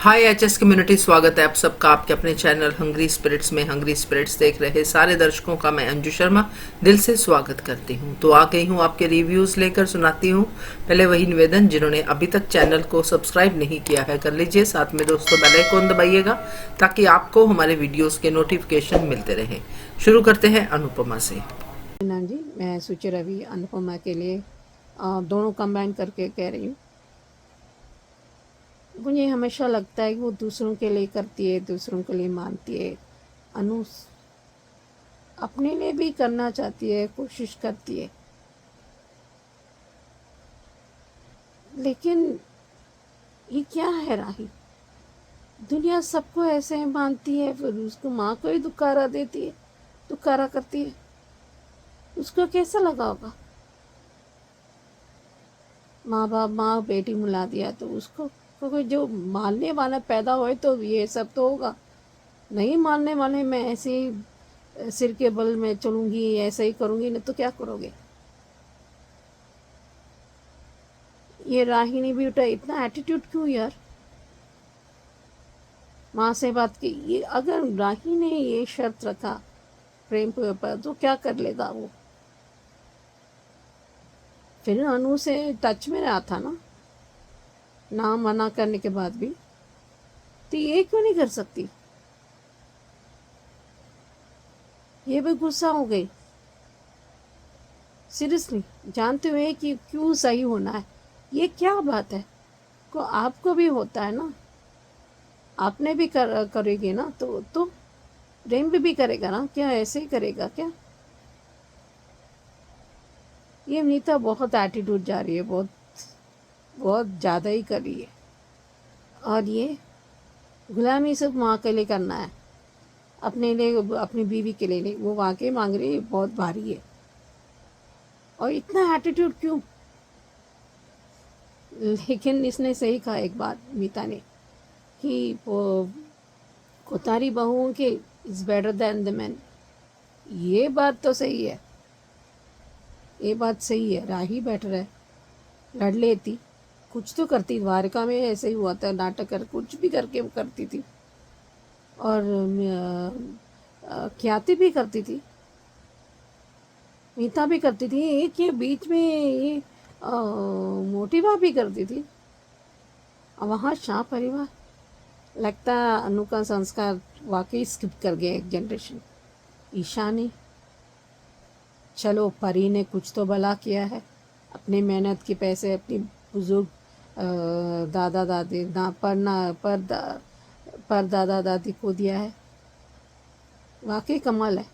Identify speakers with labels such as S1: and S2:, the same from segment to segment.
S1: हाय HS community, स्वागत है आप सबका आपके अपने चैनल हंग्री स्पिरिट्स में। हंग्री स्पिरिट्स देख रहे सारे दर्शकों का मैं अंजू शर्मा दिल से स्वागत करती हूं। तो आ गई हूं आपके रिव्यूज लेकर, सुनाती हूं। पहले वही निवेदन, जिन्होंने अभी तक चैनल को सब्सक्राइब नहीं किया है कर लीजिए, साथ में दोस्तों बेल आइकन दबाइएगा ताकि आपको हमारे वीडियोज के नोटिफिकेशन मिलते रहे। शुरू करते हैं अनुपमा से।
S2: जी, मैं सुचि रवि अनुपमा के लिए दोनों कंबाइन करके कह रही हूँ। मुझे हमेशा लगता है कि वो दूसरों के लिए करती है, दूसरों के लिए मानती है। अनु अपने लिए भी करना चाहती है, कोशिश करती है, लेकिन ये क्या है राही? दुनिया सबको ऐसे मानती है, फिर उसको माँ को ही दुकारा देती है, दुकारा करती है। उसको कैसा लगा होगा? माँ बेटी मिला दिया तो उसको, क्योंकि जो मानने वाला पैदा होए तो ये सब तो होगा। नहीं मानने वाले, मैं ऐसे ही सिर के बल में चलूंगी, ऐसे ही करूंगी, नहीं तो क्या करोगे? ये राहिनी भी उठा, इतना एटीट्यूड क्यों यार? माँ से बात की, ये अगर राही ने ये शर्त रखा प्रेम के ऊपर तो क्या कर लेगा वो? फिर अनु से टच में रहा था ना मना करने के बाद भी, तो ये क्यों नहीं कर सकती? ये भी गुस्सा हो गई सीरियसली, जानते हुए कि क्यों सही होना है। ये क्या बात है? को आपको भी होता है ना, आपने भी करेगी ना, तो प्रेम भी करेगा ना? क्या ऐसे ही करेगा क्या? ये नीता बहुत एटीट्यूड जा रही है, बहुत बहुत ज़्यादा ही कर रही है। और ये गुलामी सिर्फ माँ के लिए करना है, अपने लिए, अपनी बीवी के लिए नहीं। वो वाकई मांग रही है, बहुत भारी है। और इतना एटीट्यूड क्यों? लेकिन इसने सही कहा एक बात, मीता ने, कि वो कोतारी बहुओं के is better than the man. ये बात तो सही है, ये बात सही है। राही बेटर है, लड़ लेती, कुछ तो करती। द्वारका में ऐसे ही हुआ था, नाटक कर कुछ भी करके वो करती थी। और ख्याति भी करती थी, मीता भी करती थी, एक ये बीच में ये मोटिवा भी करती थी। और वहाँ शाह परिवार, लगता है अनु का संस्कार वाकई स्किप कर गया एक जनरेशन। ईशानी, चलो परी ने कुछ तो भला किया है, अपनी मेहनत के पैसे अपनी बुजुर्ग दादा दादी पर दादा दादी को दिया है। वाकई कमाल है,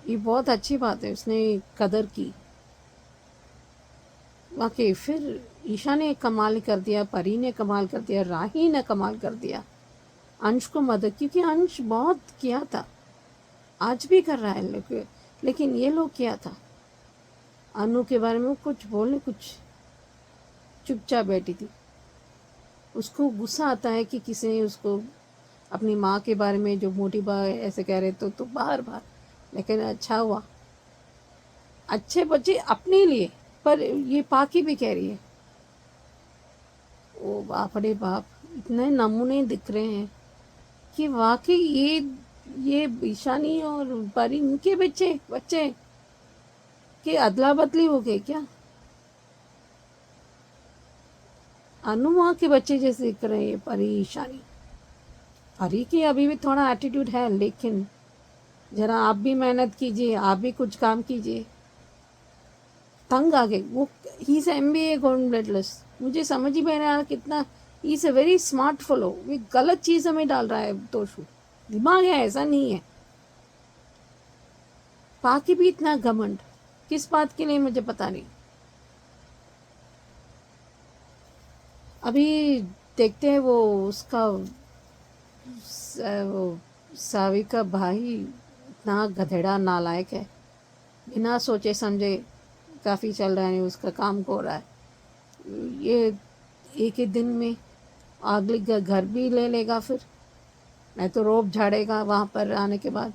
S2: ये बहुत अच्छी बात है, उसने कदर की वाकई। फिर ईशा ने कमाल कर दिया, परी ने कमाल कर दिया, राही ने कमाल कर दिया। अंश को मदद, क्योंकि अंश बहुत किया था, आज भी कर रहा है, लेकिन ये लोग किया था। अनु के बारे में कुछ बोलने, कुछ चुपचाप बैठी थी। उसको गुस्सा आता है कि किसी ने उसको अपनी माँ के बारे में, जो मोटी बा ऐसे कह रहे तो बाहर बाहर। लेकिन अच्छा हुआ, अच्छे बच्चे अपने लिए। पर ये पाकी भी कह रही है, ओ बाप रे बाप, इतने नमूने दिख रहे हैं कि वाकई ये ईशानी और परी, इनके बच्चे बच्चे के अदला बदली हो गए क्या? अनुमा के बच्चे जैसे दिख रहे हैं परी ईशानी। परी की अभी भी थोड़ा एटीट्यूड है, लेकिन जरा आप भी मेहनत कीजिए, आप भी कुछ काम कीजिए। तंग आ गई वो। He is MBA gold medalist, मुझे समझ ही नहीं आ रहा कितना he is a very smart fellow. वो गलत चीज़ हमें डाल रहा है तोशु, दिमाग है, ऐसा नहीं है। पाकि भी इतना घमंड किस बात के लिए, मुझे पता नहीं। अभी देखते हैं वो उसका वो सावी का भाई इतना गधेड़ा नालायक है, बिना सोचे समझे काफ़ी चल रहा है, उसका काम हो रहा है। ये एक ही दिन में अगले घर भी ले लेगा, फिर नहीं तो रोब झाड़ेगा वहाँ पर आने के बाद।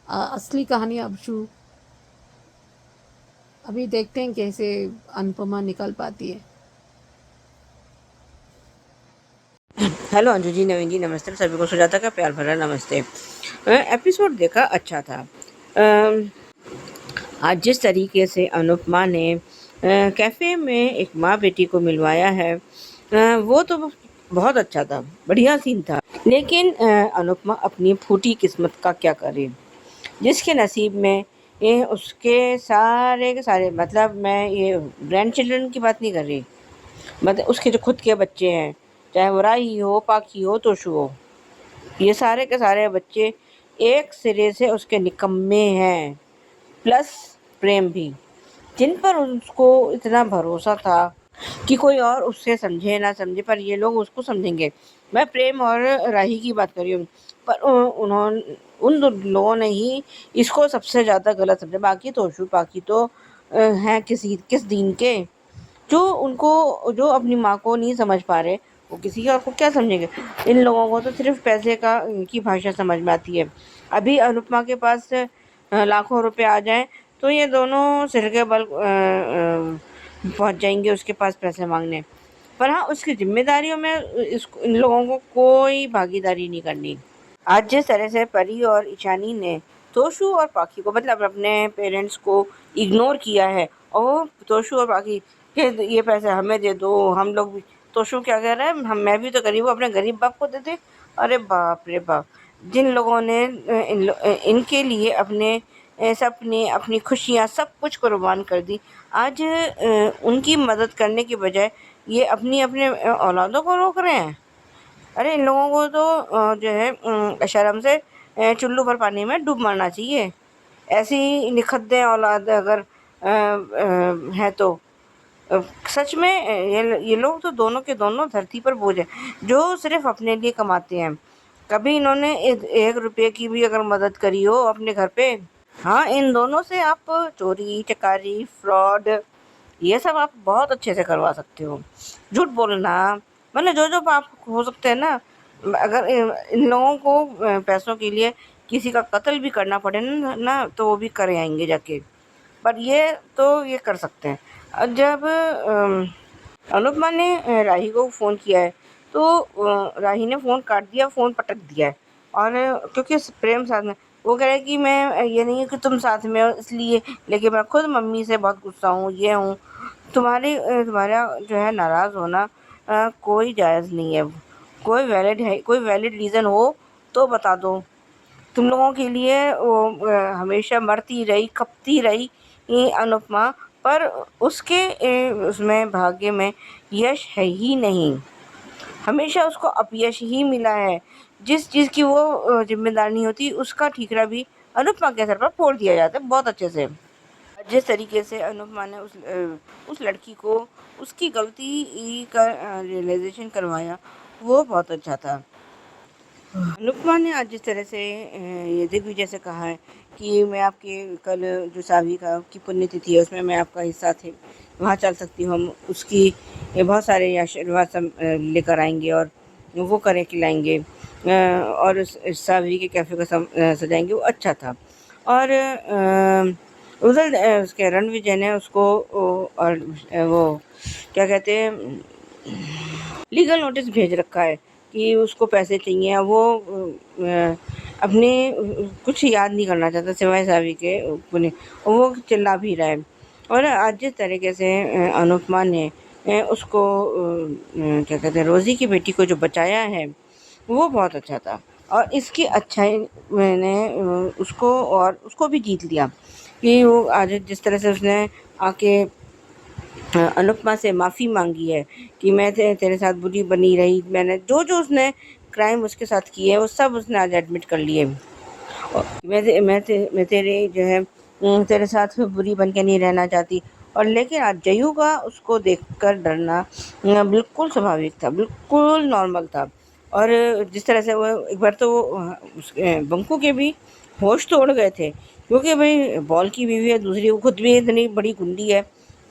S2: असली कहानी अब शुरू। अभी देखते हैं कैसे अनुपमा निकल पाती है।
S3: हेलो अंजू जी, नवीन जी, नमस्ते। सभी को सुजाता का प्यार भरा नमस्ते। एपिसोड देखा, अच्छा था। अ, आज जिस तरीके से अनुपमा ने कैफ़े में एक माँ बेटी को मिलवाया है, वो तो बहुत अच्छा था, बढ़िया सीन था। लेकिन अनुपमा अपनी फूटी किस्मत का क्या करे? जिसके नसीब में ये उसके सारे के सारे, मतलब मैं ये ग्रैंड चिल्ड्रन की बात नहीं कर रही, मतलब उसके जो खुद के बच्चे हैं, चाहे वो राही हो, पाखी हो, तोशु हो, ये सारे के सारे बच्चे एक सिरे से उसके निकम्मे हैं, प्लस प्रेम भी, जिन पर उसको इतना भरोसा था कि कोई और उससे समझे ना समझे पर ये लोग उसको समझेंगे। मैं प्रेम और राही की बात कर रही हूँ, पर उन्होंने उन दो लोगों ने ही इसको सबसे ज़्यादा गलत समझा। बाकी तोशु पाखी तो हैं किस दीन के, जो अपनी माँ को नहीं समझ पा रहे, वो किसी और को क्या समझेंगे? इन लोगों को तो सिर्फ पैसे की भाषा समझ में आती है। अभी अनुपमा के पास लाखों रुपए आ जाएं तो ये दोनों सिर के बल पहुंच जाएंगे उसके पास पैसे मांगने। पर हाँ, उसकी जिम्मेदारियों में इन लोगों को कोई भागीदारी नहीं करनी। आज जिस तरह से परी और ईशानी ने तोशु और पाखी को, मतलब अपने पेरेंट्स को इग्नोर किया है, और तोशु और पाखी के ये पैसे हमें दे दो, हम लोग भी। तोशु क्या कह रहा है, हम मैं भी तो गरीब हूँ, अपने गरीब बाप को दे दे। अरे बाप रे बाप! जिन लोगों ने इनके लिए अपने सपने, अपनी खुशियाँ, सब कुछ कुर्बान कर दी, आज उनकी मदद करने की बजाय ये अपनी अपने औलादों को रोक रहे हैं। अरे इन लोगों को तो जो है शर्म से चुल्लू भर पानी में डूब मरना चाहिए। ऐसी निखद्दे औलाद अगर है तो सच में ये लोग तो दोनों के दोनों धरती पर बोझ हैं, जो सिर्फ अपने लिए कमाते हैं। कभी इन्होंने एक रुपये की भी अगर मदद करी हो अपने घर पे? हाँ, इन दोनों से आप चोरी चकारी, फ्रॉड, ये सब आप बहुत अच्छे से करवा सकते हो। झूठ बोलना, मतलब जो जो पाप हो सकते हैं ना, अगर इन लोगों को पैसों के लिए किसी का कत्ल भी करना पड़े ना, तो वो भी कर आएंगे जाके। पर ये तो ये कर सकते हैं। जब अनुपमा ने राही को फ़ोन किया है, तो राही ने फ़ोन काट दिया, फ़ोन पटक दिया है। और क्योंकि प्रेम साथ में, वो कह रहा है कि मैं, ये नहीं है कि तुम साथ में हो इसलिए, लेकिन मैं खुद मम्मी से बहुत गुस्सा हूँ, ये हूँ। तुम्हारा जो है नाराज़ होना कोई जायज़ नहीं है। कोई वैलिड रीज़न हो तो बता दो। तुम लोगों के लिए वो हमेशा मरती रही, खपती रही ये अनुपमा, पर उसके उसमें भाग्य में यश है ही नहीं। हमेशा उसको अपयश ही मिला है। जिस चीज़ की वो ज़िम्मेदार नहीं होती, उसका ठीकरा भी अनुपमा के सर पर फोड़ दिया जाता है बहुत अच्छे से। जिस तरीके से अनुपमा ने उस लड़की को उसकी गलती का रियलाइज़ेशन करवाया, वो बहुत अच्छा था। अनुपमा ने आज जिस तरह से ये दिग्विजय से कहा है कि मैं आपके कल जो सावी का की पुण्यतिथि है उसमें मैं आपका हिस्सा थे, वहाँ चल सकती हूँ, हम उसकी बहुत सारे आशीर्वाद लेकर आएंगे और वो करे खिलाएंगे, और उस सावी के कैफ़े को सजाएंगे। वो अच्छा था। और उधर उसके रणविजय ने उसको और वो क्या कहते हैं, लीगल नोटिस भेज रखा है कि उसको पैसे चाहिए। वो अपने कुछ याद नहीं करना चाहता सिवाय सावी के पुण्य, वो चिल्ला भी रहा है। और आज जिस तरीके से अनुपमा ने उसको क्या कहते हैं, रोज़ी की बेटी को जो बचाया है, वो बहुत अच्छा था। और इसकी अच्छाई मैंने उसको भी जीत लिया कि वो आज जिस तरह से उसने आके अनुपमा से माफ़ी मांगी है कि मैं तेरे साथ बुरी बनी रही, मैंने जो उसने क्राइम उसके साथ किए वो सब उसने आज एडमिट कर लिए। और मैं तेरे जो है तेरे साथ बुरी बन के नहीं रहना चाहती। और लेकिन आज जयू का उसको देखकर डरना बिल्कुल स्वाभाविक था, बिल्कुल नॉर्मल था। और जिस तरह से वो एक बार तो बंकू के भी होश तो उड़ गए थे, क्योंकि भाई बॉल की बीवी है, दूसरी वो खुद भी इतनी बड़ी गुंडी है,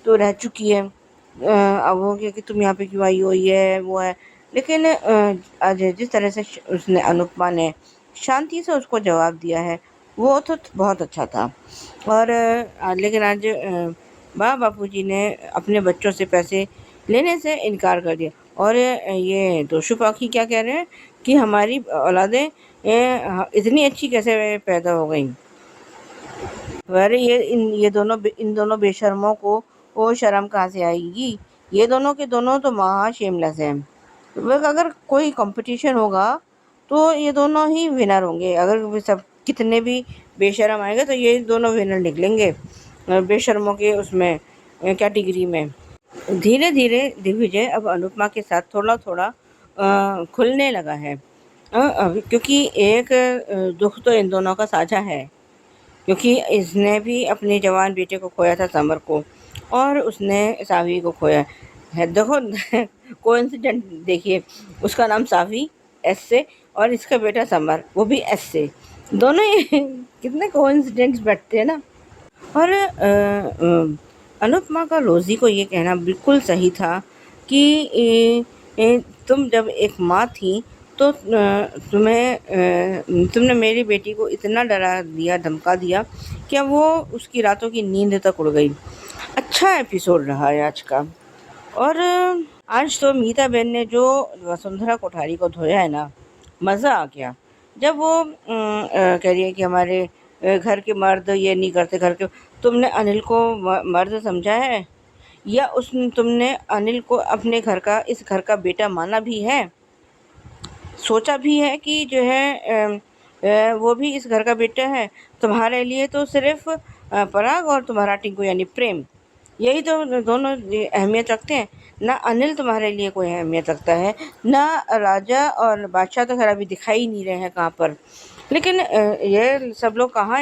S3: तो रह चुकी है। अब वो क्या कि तुम यहाँ पे क्यों आई हो, ये है वो है। लेकिन आज जिस तरह से उसने अनुपमा ने शांति से उसको जवाब दिया है, वो तो बहुत अच्छा था। और लेकिन आज बापूजी ने अपने बच्चों से पैसे लेने से इनकार कर दिया। और ये दोषु पाखी क्या कह रहे हैं कि हमारी औलादें इतनी अच्छी कैसे पैदा हो गई। अरे इन दोनों बेशर्मों को वो शर्म कहाँ से आएगी। ये दोनों के दोनों तो महा शेमलेस हैं। वह अगर कोई कंपटीशन होगा तो ये दोनों ही विनर होंगे। अगर वे सब कितने भी बेशर्म आएंगे तो ये दोनों विनर निकलेंगे बेशर्मों के उसमें कैटेगरी में। धीरे धीरे दिग्विजय अब अनुपमा के साथ थोड़ा थोड़ा खुलने लगा है। क्योंकि एक दुख तो इन दोनों का साझा है, क्योंकि इसने भी अपने जवान बेटे को खोया था समर को, और उसने सावी को खोया है। देखो कोइंसिडेंट देखिए, उसका नाम सावी एस से और इसका बेटा समर वो भी एस से। दोनों ही कितने कोइंसिडेंट्स बैठते हैं ना। और अनुपमा का रोज़ी को ये कहना बिल्कुल सही था कि तुम जब एक माँ थी तो तुमने मेरी बेटी को इतना डरा दिया, धमका दिया कि वो उसकी रातों की नींद तक उड़ गई। अच्छा एपिसोड रहा है आज का। और आज तो मीता बहन ने जो वसुंधरा कोठारी को धोया है ना, मज़ा आ गया। जब वो कह रही है कि हमारे घर के मर्द ये नहीं करते, घर के तुमने अनिल को मर्द समझा है, या तुमने अनिल को अपने घर का, इस घर का बेटा माना भी है, सोचा भी है कि जो है वो भी इस घर का बेटा है। तुम्हारे लिए तो सिर्फ पराग और तुम्हारा टिंकू यानी प्रेम, यही तो दोनों अहमियत रखते हैं ना। अनिल तुम्हारे लिए कोई अहमियत रखता है ना, राजा और बादशाह तो खैर अभी दिखाई ही नहीं रहे हैं कहाँ पर। लेकिन ये सब लोग कहाँ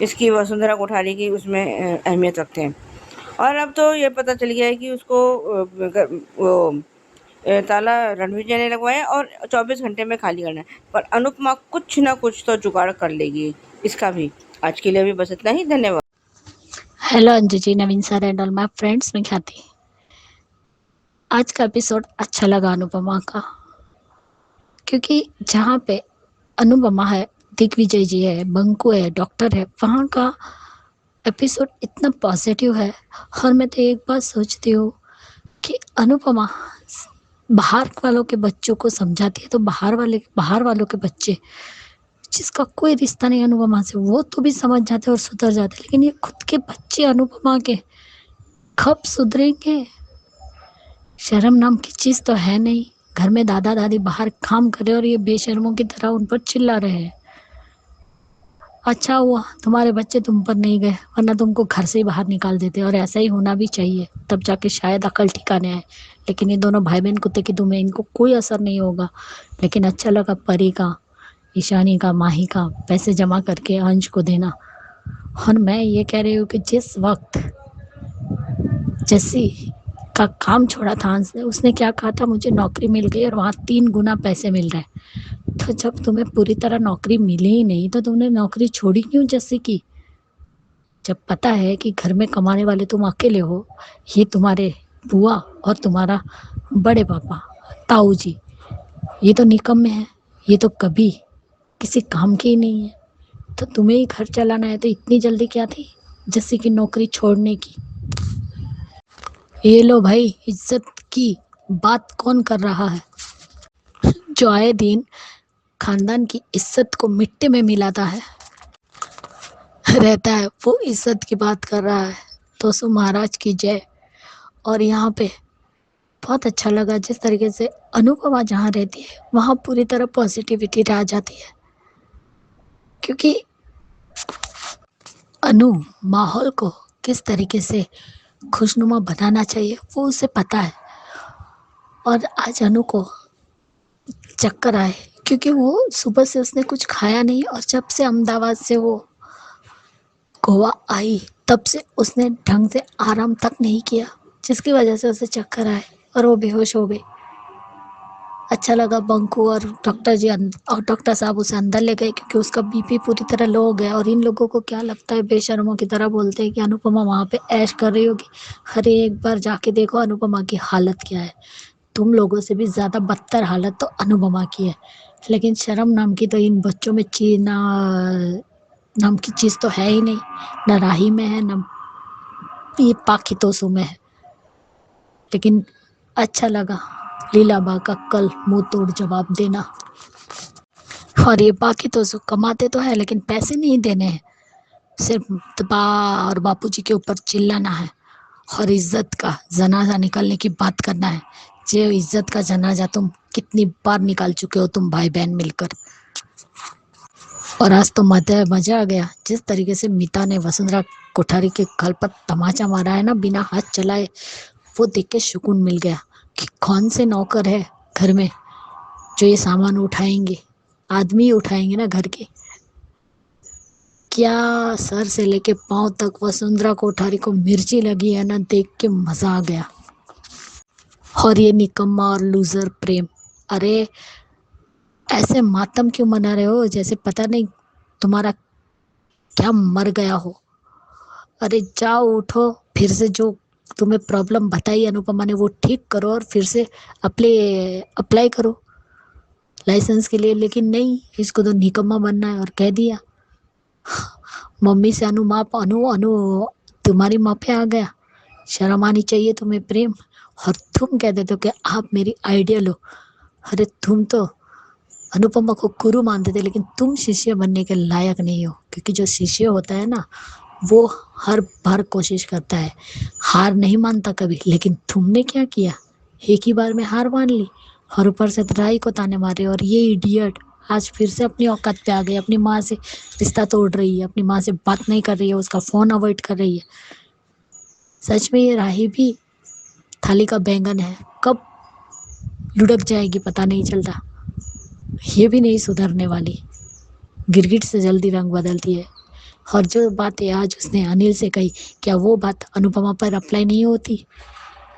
S3: इसकी वसुंधरा कोठारी की उसमें अहमियत रखते हैं। और अब तो ये पता चल गया है कि उसको वो ताला रणविजय ने लगवाया और 24 घंटे में खाली करना है। पर अनुपमा कुछ ना कुछ तो जुगाड़ कर लेगी इसका भी। आज के लिए भी बस इतना ही। धन्यवाद।
S4: Hello Anju ji, Naveen sir and all my friends, मैं ख्याति। आज का एपिसोड अच्छा लगा अनुपमा का, क्योंकि जहाँ पे अनुपमा है, दिग्विजय जी है, बंकू है, डॉक्टर है, वहाँ का एपिसोड इतना पॉजिटिव है। और मैं तो एक बात सोचती हूँ कि अनुपमा बाहर वालों के बच्चों को समझाती है तो बाहर वालों के बच्चे जिसका कोई रिश्ता नहीं अनुपमा से, वो तो भी समझ जाते और सुधर जाते, लेकिन ये खुद के बच्चे अनुपमा के कब सुधरेंगे। शर्म नाम की चीज तो है नहीं। घर में दादा दादी बाहर काम कर रहे और ये बेशर्मों की तरह उन पर चिल्ला रहे हैं। अच्छा हुआ तुम्हारे बच्चे तुम पर नहीं गए, वरना तुमको घर से ही बाहर निकाल देते, और ऐसा ही होना भी चाहिए, तब जाके शायद अकल ठिकाने आए। लेकिन ये दोनों भाई बहन कुत्ते की दुम है, इनको कोई असर नहीं होगा। लेकिन अच्छा लगा परी का, ईशानी का, माही का पैसे जमा करके अंश को देना। और मैं ये कह रही हूँ कि जिस वक्त जैसी का काम छोड़ा था अंश ने, उसने क्या कहा था, मुझे नौकरी मिल गई और वहाँ 3 गुना पैसे मिल रहे हैं। तो जब तुम्हें पूरी तरह नौकरी मिली ही नहीं तो तुमने नौकरी छोड़ी क्यों जैसी की? जब पता है कि घर में कमाने वाले तुम अकेले हो, ये तुम्हारे बुआ और तुम्हारा बड़े पापा ताऊ जी ये तो निकम्मे हैं, ये तो कभी किसी काम की ही नहीं है। तो तुम्हें ही घर चलाना है तो इतनी जल्दी क्या थी जैसे कि नौकरी छोड़ने की? ये लो भाई, इज्जत की बात कौन कर रहा है? जो आए दिन खानदान की इज्जत को मिट्टी में मिलाता है रहता है, वो इज्जत की बात कर रहा है। तो सो महाराज की जय। और यहाँ पे बहुत अच्छा लगा जिस तरीके से अनुपमा जहाँ रहती है वहाँ पूरी तरह पॉजिटिविटी रह जाती है, क्योंकि अनु माहौल को किस तरीके से खुशनुमा बनाना चाहिए वो उसे पता है। और आज अनु को चक्कर आए क्योंकि वो सुबह से उसने कुछ खाया नहीं, और जब से अहमदाबाद से वो गोवा आई तब से उसने ढंग से आराम तक नहीं किया, जिसकी वजह से उसे चक्कर आए और वो बेहोश हो गई। अच्छा लगा बंकू और डॉक्टर जी और डॉक्टर साहब उसे अंदर ले गए, क्योंकि उसका बीपी पूरी तरह लो हो गया। और इन लोगों को क्या लगता है, बेशर्मों की तरह बोलते हैं कि अनुपमा वहाँ पे ऐश कर रही होगी। अरे एक बार जाके देखो अनुपमा की हालत क्या है। तुम लोगों से भी ज़्यादा बदतर हालत तो अनुपमा की है। लेकिन शर्म नाम की तो इन बच्चों में नाम की चीज़ तो है ही नहीं, न राही में है न ये पाखितोसों में है। लेकिन अच्छा लगा लीलाबा का कल मुंह तोड़ जवाब देना। और ये बाकी तो कमाते तो है लेकिन पैसे नहीं देने हैं, सिर्फ बा और बापूजी के ऊपर चिल्लाना है और इज्जत का जनाजा निकालने की बात करना है। जो इज्जत का जनाजा तुम कितनी बार निकाल चुके हो तुम भाई बहन मिलकर। और आज तो मजा आ गया जिस तरीके से मीता ने वसुंधरा कोठारी के गल पर तमाचा मारा है ना बिना हाथ चलाए, वो देख के सुकून मिल गया कि कौन से नौकर है घर में जो ये सामान उठाएंगे। आदमी उठाएंगे ना घर के। क्या सर से लेके पांव तक वसुंधरा कोठारी को मिर्ची लगी है ना, देख के मजा आ गया। और ये निकम्मा और लूजर प्रेम, अरे ऐसे मातम क्यों मना रहे हो जैसे पता नहीं तुम्हारा क्या मर गया हो। अरे जाओ उठो, फिर से जो तुम्हें प्रॉब्लम बताई अनुपमा ने वो ठीक करो और फिर से अप्लाई करो लाइसेंस के लिए। लेकिन नहीं, इसको तो निकम्मा बनना है और कह दिया मम्मी से अनु तुम्हारी माँ पे आ गया। शर्म आनी चाहिए तुम्हें प्रेम। और तुम कह देते हो कि आप मेरी आइडियल हो। अरे तुम तो अनुपमा को गुरु मानते थे लेकिन तुम शिष्य बनने के लायक नहीं हो, क्योंकि जो शिष्य होता है ना वो हर बार कोशिश करता है, हार नहीं मानता कभी। लेकिन तुमने क्या किया, एक ही बार में हार मान ली और ऊपर से राई को ताने मारे। और ये इडियट आज फिर से अपनी औकात पे आ गई, अपनी माँ से रिश्ता तोड़ रही है, अपनी माँ से बात नहीं कर रही है, उसका फोन अवॉइड कर रही है। सच में ये राही भी थाली का बैंगन है, कब लुढ़क जाएगी पता नहीं चलता। ये भी नहीं सुधरने वाली, गिरगिट से जल्दी रंग बदलती है। और जो बातें आज उसने अनिल से कही, क्या वो बात अनुपमा पर अप्लाई नहीं होती?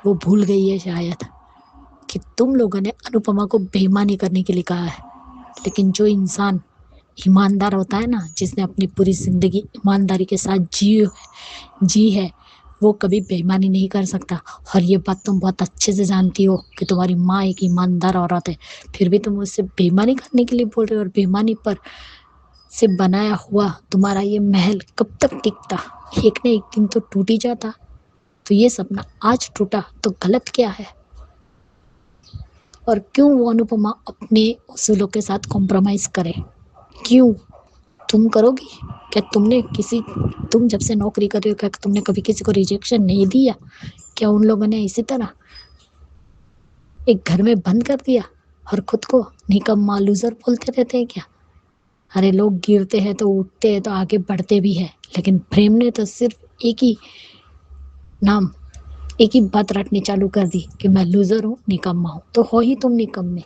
S4: वो भूल गई है शायद कि तुम लोगों ने अनुपमा को बेईमानी करने के लिए कहा है। लेकिन जो इंसान ईमानदार होता है ना, जिसने अपनी पूरी जिंदगी ईमानदारी के साथ जी है, वो कभी बेईमानी नहीं कर सकता। और ये बात तुम बहुत अच्छे से जानती हो कि तुम्हारी माँ एक ईमानदार औरत है, फिर भी तुम उससे बेईमानी करने के लिए बोल रहे हो। और बेईमानी पर से बनाया हुआ तुम्हारा ये महल कब तक टिकता? एक न एक दिन तो टूट ही जाता। तो ये सपना आज टूटा तो गलत क्या है? और क्यों वो अनुपमा अपने उसूलों के साथ कॉम्प्रोमाइज करे? क्यों? तुम करोगी क्या? तुम जब से नौकरी कर रही हो क्या तुमने कभी किसी को रिजेक्शन नहीं दिया? क्या उन लोगों ने इसी तरह एक घर में बंद कर दिया और खुद को निकम्मा लूजर बोलते रहते हैं क्या? अरे लोग गिरते हैं तो उठते हैं तो आगे बढ़ते भी है, लेकिन प्रेम ने तो सिर्फ एक ही बात रटनी चालू कर दी कि मैं लूजर हूँ, निकम्मा हूँ। तो हो ही तुम निकम्मे।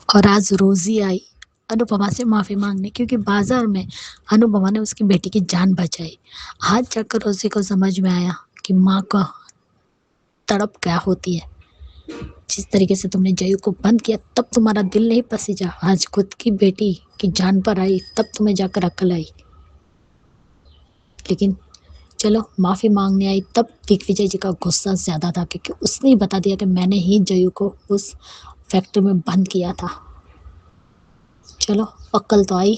S4: और आज रोजी आई अनुपमा से माफी मांगने, क्योंकि बाजार में अनुपमा ने उसकी बेटी की जान बचाई। आज जाकर रोजी को समझ में आया कि माँ का तड़प क्या होती है। जिस तरीके से तुमने जयू को बंद किया तब तुम्हारा दिल नहीं पसीजा, आज खुद की बेटी की जान पर आई तब तुम्हें जाकर अक्ल आई। लेकिन चलो माफी मांगने आई तब दिग्विजय जी का गुस्सा ज्यादा था, क्योंकि उसने ही बता दिया कि मैंने ही जयू को उस फैक्ट्री में बंद किया था। चलो अक्ल तो आई,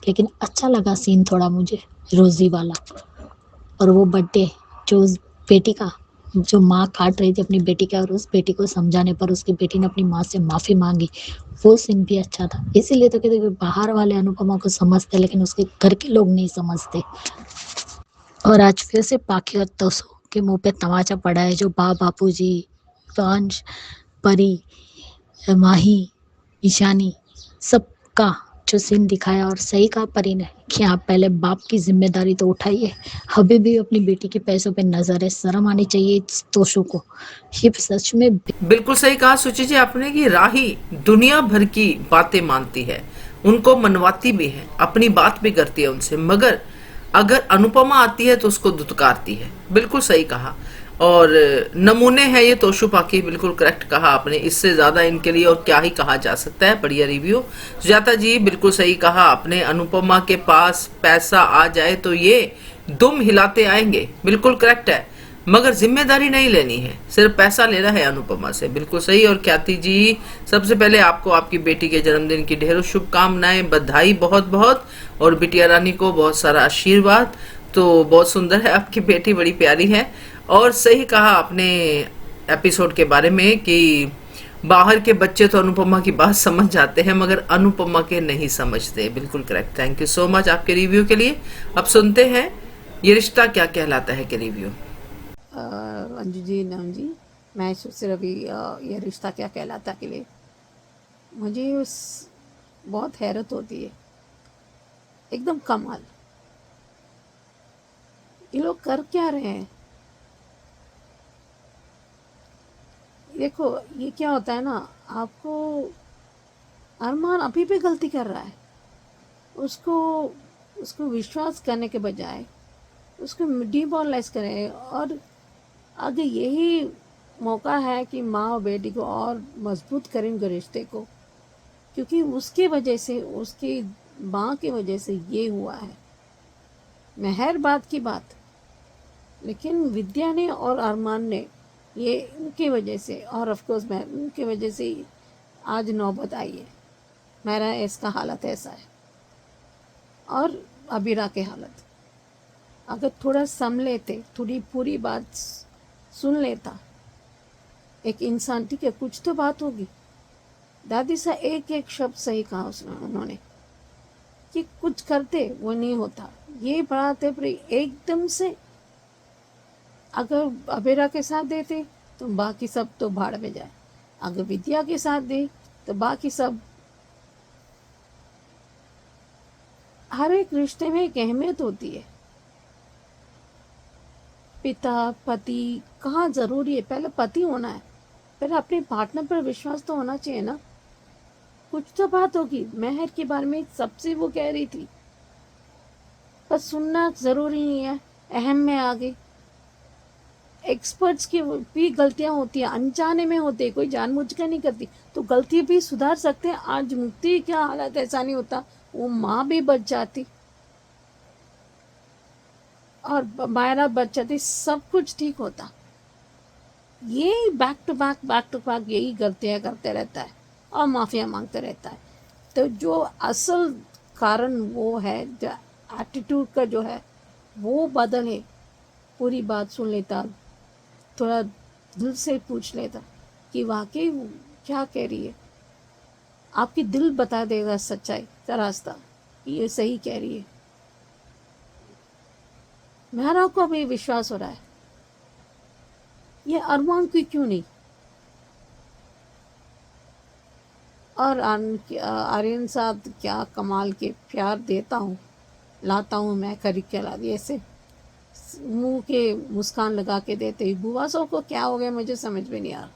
S4: लेकिन अच्छा लगा सीन थोड़ा मुझे रोजी वाला। और वो बर्थडे जो उस बेटी का, जो माँ काट रही थी अपनी बेटी का और उस बेटी को समझाने पर उसकी बेटी ने अपनी माँ से माफ़ी मांगी, वो सीन भी अच्छा था। इसीलिए तो कहते बाहर वाले अनुपमा को समझते लेकिन उसके घर के लोग नहीं समझते। और आज फिर से पाखी और तोसो के मुंह पे तमाचा पड़ा है, जो बापूजी, अंश, परी, माही, ईशानी सबका जो सीन दिखाया। और सही कहा परी ने कि आप पहले बाप की जिम्मेदारी तो उठाइए, अभी भी अपनी बेटी के पैसों पे नजर है, शर्म आनी चाहिए तोशो को। ये सच में
S1: बिल्कुल सही कहा सुचि जी आपने कि राही दुनिया भर की बातें मानती है, उनको मनवाती भी है, अपनी बात भी करती है उनसे, मगर अगर अनुपमा आती है तो उसको दुत्कारती है। बिल्कुल सही कहा। और नमूने हैं ये तोशु पाकी, बिल्कुल करेक्ट कहा आपने। इससे ज्यादा इनके लिए और क्या ही कहा जा सकता है। बढ़िया रिव्यू सुजाता जी, बिल्कुल सही कहा आपने। अनुपमा के पास पैसा आ जाए तो ये दुम हिलाते आएंगे, बिल्कुल करेक्ट है, मगर जिम्मेदारी नहीं लेनी है, सिर्फ पैसा लेना है अनुपमा से। बिल्कुल सही। और ख्याति जी, सबसे पहले आपको आपकी बेटी के जन्मदिन की ढेरों शुभकामनाएं, बधाई बहुत बहुत, और बिटिया रानी को बहुत सारा आशीर्वाद। तो बहुत सुंदर है, आपकी बेटी बड़ी प्यारी है। और सही कहा आपने एपिसोड के बारे में कि बाहर के बच्चे तो अनुपमा की बात समझ जाते हैं मगर अनुपमा के नहीं समझते। बिल्कुल correct. Thank you so much आपके रिव्यू के लिए। अब सुनते हैं ये रिश्ता क्या कहलाता है के रिव्यू।
S2: अंजू जी, नम जी, मैं सिर्फ अभी ये रिश्ता क्या कहलाता के लिए मुझे उस बहुत हैरत होती है, एकदम कमाल। ये लोग कर क्या रहे हैं? देखो ये क्या होता है ना, आपको अरमान अभी भी गलती कर रहा है, उसको उसको विश्वास करने के बजाय उसको डिमोरलाइज करें। और अगर यही मौका है कि माँ और बेटी को और मजबूत करें उनके रिश्ते को, क्योंकि उसके वजह से, उसकी माँ की वजह से ये हुआ है। महर बात की बात, लेकिन विद्या ने और अरमान ने, ये उनकी वजह से, और ऑफ कोर्स मैं उनकी वजह से ही आज नौबत आई है। मेरा इसका हालत ऐसा है। और अबीरा के हालत, अगर थोड़ा सम लेते, थोड़ी पूरी बात सुन लेता एक इंसान, ठीक है कुछ तो बात होगी। दादी सा एक एक शब्द सही कहा उन्होंने कि कुछ करते वो नहीं होता, ये बात है। पर एकदम से अगर अबेरा के साथ देते तो बाकी सब तो भाड़ में जाए, अगर विद्या के साथ दे तो बाकी सब। हर एक रिश्ते में एक अहमियत होती है। पिता पति कहाँ जरूरी है, पहले पति होना है, पहले अपने पार्टनर पर विश्वास तो होना चाहिए ना। कुछ तो बात होगी। महर के बारे में सबसे वो कह रही थी, पर सुनना जरूरी नहीं है। अहम में आ गई। एक्सपर्ट्स की भी गलतियां होती है, अनजाने में होती है, कोई जानबूझकर नहीं करती, तो गलती भी सुधार सकते हैं। आज मुक्ति का हालत ऐसा नहीं होता, वो माँ भी बच जाती और मायरा बच जाती, सब कुछ ठीक होता। ये बैक टू बैक यही गलतियां करते रहता है और माफिया मांगते रहता है। तो जो असल कारण वो है, जो एटीट्यूड का जो है वो बदले, पूरी बात सुन लेता, थोड़ा दिल से पूछ लेता कि वाकई क्या कह रही है। आपकी दिल बता देगा सच्चाई का रास्ता, ये सही कह रही है। मेरा को अभी विश्वास हो रहा है, ये अरमान की क्यों नहीं। और आर्यन साथ क्या कमाल के प्यार देता हूँ, लाता हूँ मैं, खरीद के ला दिए ऐसे मुंह के मुस्कान लगा के देते ही। बुआ सो को क्या हो गया मुझे समझ में नहीं आ रहा।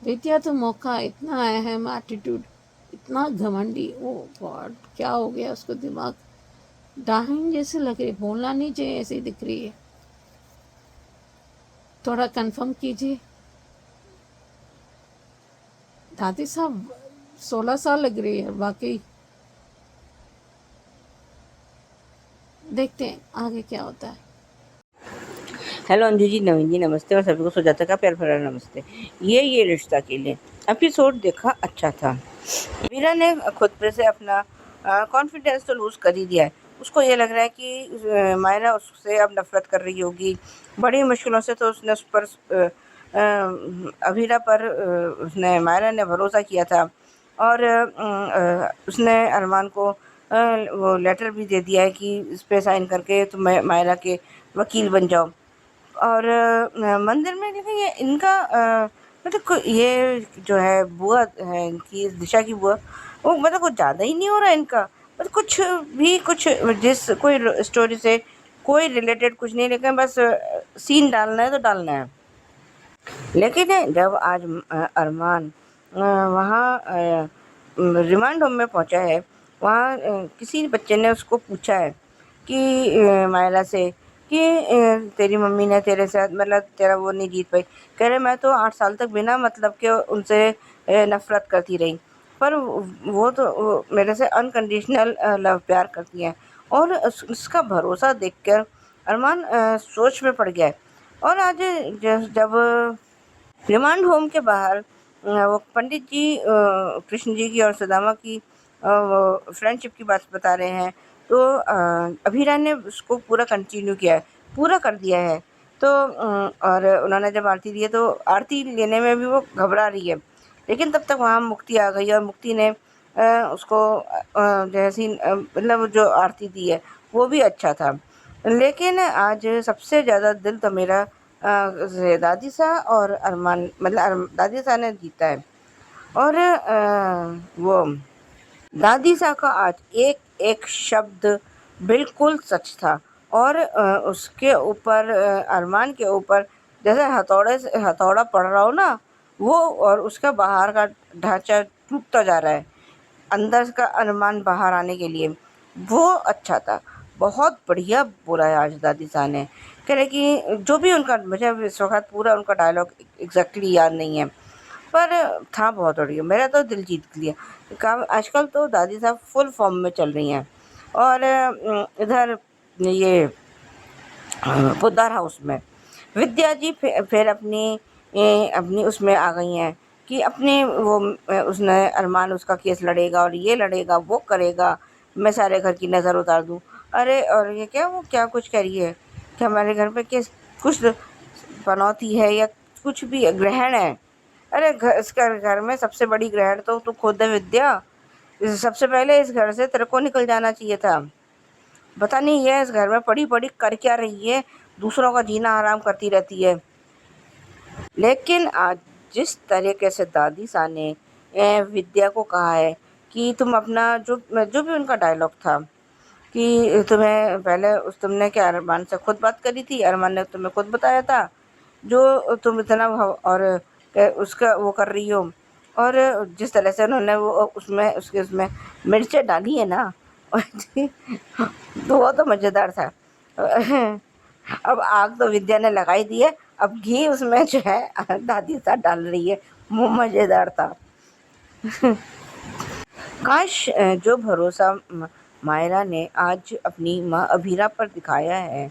S2: विद्या तो मौका, इतना अहम एटीट्यूड, इतना घमंडी, ओ गॉड क्या हो गया उसको, दिमाग डाहिन जैसे लग रही, बोलना नहीं चाहिए ऐसी दिख रही है। थोड़ा कंफर्म कीजिए। दादी साहब 16 साल लग रही है वाकई। देखते हैं आगे क्या होता है।
S3: हेलो अंजू जी, नवीन जी नमस्ते, और सभी को सुजाता का प्यार भरा नमस्ते। ये रिश्ता के लिए एपिसोड देखा, अच्छा था। वीरा ने खुद पे से अपना कॉन्फिडेंस तो लूज़ कर ही दिया है। उसको ये लग रहा है कि मायरा उससे अब नफरत कर रही होगी। बड़ी मुश्किलों से तो उसने उस पर अभीरा पर उसने मायरा ने भरोसा किया था, और उसने अरमान को वो लेटर भी दे दिया है कि इस पे साइन करके तुम मायरा के वकील बन जाओ। और मंदिर में, लेकिन ये इनका मतलब ये जो है बुआ है इनकी, दिशा की बुआ, वो मतलब कुछ ज़्यादा ही नहीं हो रहा है इनका। मतलब कुछ भी, कुछ जिस कोई स्टोरी से कोई रिलेटेड कुछ नहीं, लेकिन बस सीन डालना है तो डालना है। लेकिन जब आज अरमान वहाँ रिमांड होम में पहुँचा है, वहाँ किसी बच्चे ने उसको पूछा है कि मायरा से कि तेरी मम्मी ने तेरे साथ, मतलब तेरा वो नहीं जीत पाई। कह रहे मैं तो 8 साल तक बिना मतलब के उनसे नफ़रत करती रही, पर वो तो मेरे से अनकंडीशनल लव प्यार करती हैं। और उसका भरोसा देखकर अरमान सोच में पड़ गया है। और आज जब रिमांड होम के बाहर वो पंडित जी कृष्ण जी की और सुदामा की वो फ्रेंडशिप की बात बता रहे हैं, तो अभीरा ने उसको पूरा कंटिन्यू किया है, पूरा कर दिया है। तो और उन्होंने जब आरती दी है तो आरती लेने में भी वो घबरा रही है, लेकिन तब तक वहाँ मुक्ति आ गई और मुक्ति ने उसको जैसी मतलब जो आरती दी है वो भी अच्छा था। लेकिन आज सबसे ज़्यादा दिल तो मेरा दादीसा और अरमान मतलब दादीसा ने जीता है। और वो दादीसा का आज एक एक शब्द बिल्कुल सच था। और उसके ऊपर अरमान के ऊपर जैसे हथौड़े से हथौड़ा पड़ रहा हो ना, वो और उसका बाहर का ढांचा टूटता जा रहा है अंदर का अरमान बाहर आने के लिए, वो अच्छा था। बहुत बढ़िया बोला है आज दादी साहब ने। कह रहे कि जो भी उनका, मुझे अब इस वक्त पूरा उनका डायलॉग एग्जैक्टली याद नहीं है, पर था बहुत बढ़िया, मेरा तो दिल जीत लिया। काम आजकल तो दादी साहब फुल फॉर्म में चल रही हैं। और इधर ये पोद्दार हाउस में विद्या जी फिर अपनी उसमें आ गई हैं कि अपने वो उसने अरमान उसका केस लड़ेगा और ये लड़ेगा वो करेगा, मैं सारे घर की नज़र उतार दूँ। अरे और ये क्या, वो क्या कुछ कह रही है कि हमारे घर पे केस कुछ पनौती है या कुछ भी ग्रहण है। अरे इसका घर में सबसे बड़ी ग्रहण तो तू खुद है विद्या। सबसे पहले इस घर से तेरे को निकल जाना चाहिए था। पता नहीं ये इस घर में पड़ी पड़ी कर क्या रही है, दूसरों का जीना हराम करती रहती है। लेकिन आज जिस तरीके से दादी सा ने विद्या को कहा है कि तुम अपना जो जो भी उनका डायलॉग था कि तुम्हें पहले तुमने क्या अरमान से खुद बात करी थी, अरमान ने तुम्हें खुद बताया था जो तुम इतना और उसका वो कर रही हो। और जिस तरह से उन्होंने वो उसमें मिर्चें डाली है ना तो वो तो मज़ेदार था। अब आग तो विद्या ने लगाई दी है, अब घी उसमें जो है दादी सा डाल रही है, वो मज़ेदार था। काश जो भरोसा मायरा ने आज अपनी माँ अभीरा पर दिखाया है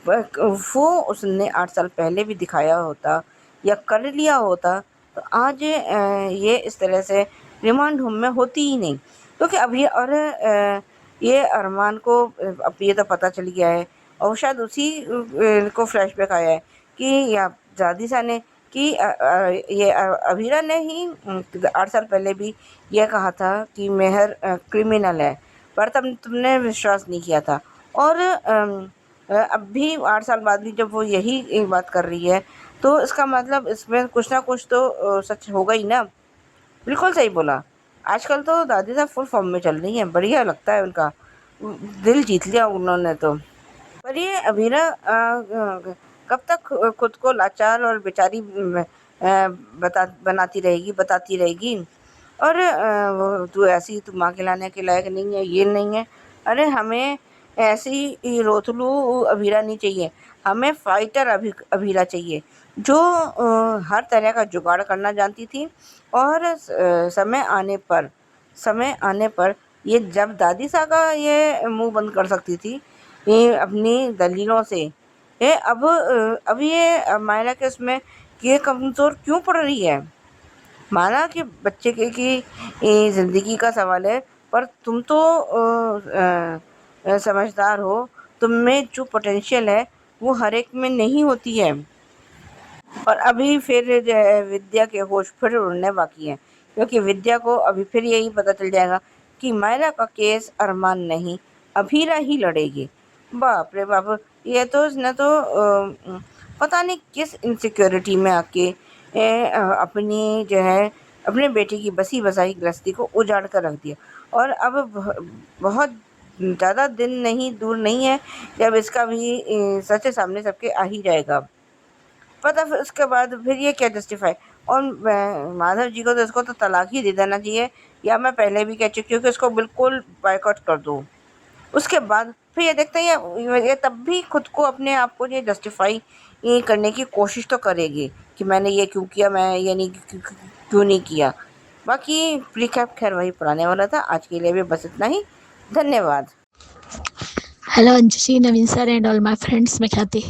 S3: वो उसने 8 साल पहले भी दिखाया होता या कर लिया होता तो आज ये इस तरह से रिमांड होम में होती ही नहीं। क्योंकि अभी और ये अरमान को अब ये तो पता चल गया है और शायद उसी को फ्लैशबैक आया है कि या दादी सा ने कि ये अभीरा ने ही 8 साल पहले भी ये कहा था कि मेहर क्रिमिनल है, पर तब तुमने विश्वास नहीं किया था। और अब भी 8 साल बाद भी जब वो यही बात कर रही है तो इसका मतलब इसमें कुछ ना कुछ तो सच होगा ही ना। बिल्कुल सही बोला। आजकल तो दादी साहब फुल फॉर्म में चल रही हैं, बढ़िया लगता है उनका, दिल जीत लिया उन्होंने तो। पर ये अभीरा कब तक खुद को लाचार और बेचारी बताती रहेगी। और वो तू ऐसी, तू माँ खिलाने के लायक नहीं है, ये नहीं है। अरे हमें ऐसी रोतलू अभीरा नहीं चाहिए, हमें फाइटर अभीरा चाहिए जो हर तरह का जुगाड़ करना जानती थी। और समय आने पर ये जब दादी सा का ये मुंह बंद कर सकती थी ये अपनी दलीलों से, ये अब ये मायरा के उसमें ये कमज़ोर क्यों पड़ रही है। माना कि बच्चे की ज़िंदगी का सवाल है, पर तुम तो समझदार हो, तुम में जो पोटेंशियल है वो हर एक में नहीं होती है। और अभी फिर जो है विद्या के होश फिर उड़ने बाकी हैं, क्योंकि विद्या को अभी फिर यही पता चल जाएगा कि मायरा का केस अरमान नहीं अभीरा ही लड़ेगी। बाप रे बाप, ये तो इसने तो पता नहीं किस इनसिक्योरिटी में आके अपनी जो है अपने बेटे की बसी बसाई गृहस्थी को उजाड़ कर रख दिया। और अब बहुत ज़्यादा दिन नहीं दूर नहीं है जब इसका भी सच सामने सबके आ ही जाएगा पता। फिर उसके बाद फिर ये क्या जस्टिफाई। और माधव जी को तो इसको तो तलाक ही दे देना चाहिए, या मैं पहले भी कह चुकी हूँ कि इसको बिल्कुल बायकॉट कर दो। उसके बाद फिर ये देखते हैं ये तब भी खुद को अपने आप को ये जस्टिफाई करने की कोशिश तो करेगी कि मैंने ये क्यों किया, मैं ये नहीं क्यों नहीं किया। बाकी रिकैप खैर वही पुराने वाला था। आज के लिए भी बस इतना ही, धन्यवाद।
S4: Hello Anju ji, Naveen sir and all my friends, मैं ख्याति।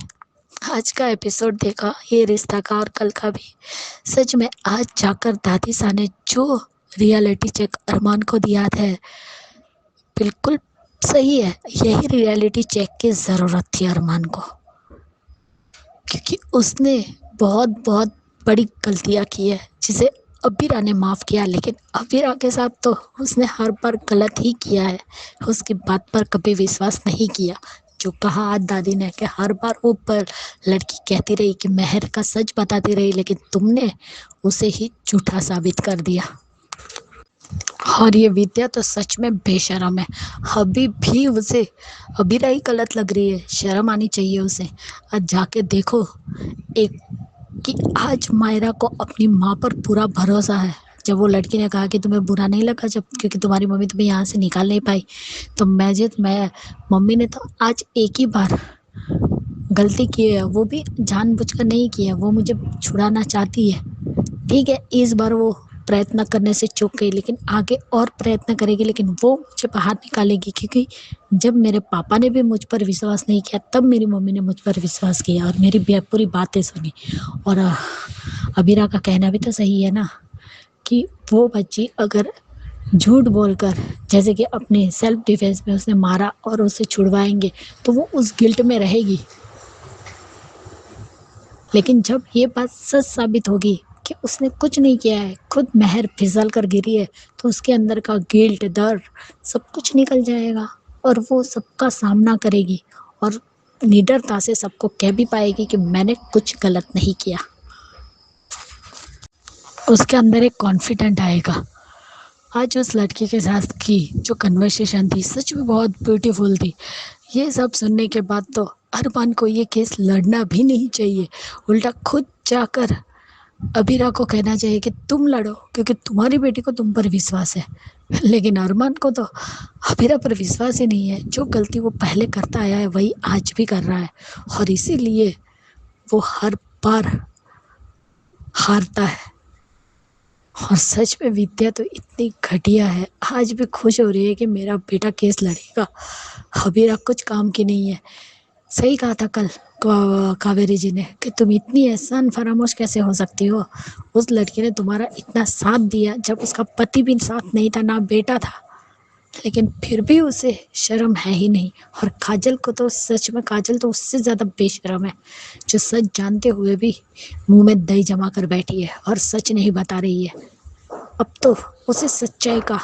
S4: आज का एपिसोड देखा, ये रिश्ता का और कल का भी। सच में आज जाकर दादी सा ने जो रियलिटी चेक अरमान को दिया है, बिल्कुल सही है। यही रियलिटी चेक की ज़रूरत थी अरमान को, क्योंकि उसने बहुत बहुत बड़ी गलतियाँ की है जिसे अबीरा ने माफ़ किया, लेकिन अबीरा के साथ तो उसने हर बार गलत ही किया है। उसकी बात पर कभी विश्वास नहीं किया। जो कहा आज दादी ने कि हर बार वो पर लड़की कहती रही कि मेहर का सच बताती रही, लेकिन तुमने उसे ही झूठा साबित कर दिया। और ये विद्या तो सच में बेशर्म है। अभी भी उसे अबीरा ही गलत लग रही है। शर्म आनी चाहिए उसे। आज जाके देखो एक कि आज मायरा को अपनी माँ पर पूरा भरोसा है। जब वो लड़की ने कहा कि तुम्हें बुरा नहीं लगा जब, क्योंकि तुम्हारी मम्मी तुम्हें यहाँ से निकाल नहीं पाई, तो मैं मम्मी ने तो आज एक ही बार गलती की है, वो भी जानबूझकर नहीं की है, वो मुझे छुड़ाना चाहती है। ठीक है, इस बार वो प्रयत्न करने से चूक गई, लेकिन आगे और प्रयत्न करेगी, लेकिन वो मुझे बाहर निकालेगी। क्योंकि जब मेरे पापा ने भी मुझ पर विश्वास नहीं किया, तब मेरी मम्मी ने मुझ पर विश्वास किया और मेरी पूरी बातें सुनी। और अबीरा का कहना भी तो सही है ना, कि वो बच्ची अगर झूठ बोलकर, जैसे कि अपने सेल्फ डिफेंस में उसने मारा और उसे छुड़वाएंगे, तो वो उस गिल्ट में रहेगी। लेकिन जब ये बात सच साबित होगी कि उसने कुछ नहीं किया है, खुद मेहर फिसल कर गिरी है, तो उसके अंदर का गिल्ट, दर्द सब कुछ निकल जाएगा और वो सबका सामना करेगी और निडरता से सबको कह भी पाएगी कि मैंने कुछ गलत नहीं किया। उसके अंदर एक कॉन्फिडेंट आएगा। आज उस लड़की के साथ की जो कन्वर्सेशन थी सच में बहुत ब्यूटीफुल थी। ये सब सुनने के बाद तो अरमान को ये केस लड़ना भी नहीं चाहिए, उल्टा खुद जाकर अबीरा को कहना चाहिए कि तुम लड़ो, क्योंकि तुम्हारी बेटी को तुम पर विश्वास है। लेकिन अरमान को तो अबीरा पर विश्वास ही नहीं है। जो गलती वो पहले करता आया है वही आज भी कर रहा है, और इसीलिए वो हर बार हारता है। और सच में विद्या तो इतनी घटिया है, आज भी खुश हो रही है कि मेरा बेटा केस लड़ेगा। अबीरा कुछ काम की नहीं है। सही कहा था कल कावेरी जी ने कि तुम इतनी एहसान फरामोश कैसे हो सकती हो। उस लड़की ने तुम्हारा इतना साथ दिया जब उसका पति भी साथ नहीं था, ना बेटा था, लेकिन फिर भी उसे शर्म है ही नहीं। और काजल को तो सच में, काजल तो उससे ज़्यादा बेशर्म है, जो सच जानते हुए भी मुंह में दही जमा कर बैठी है और सच नहीं बता रही है। अब तो उसे सच्चाई का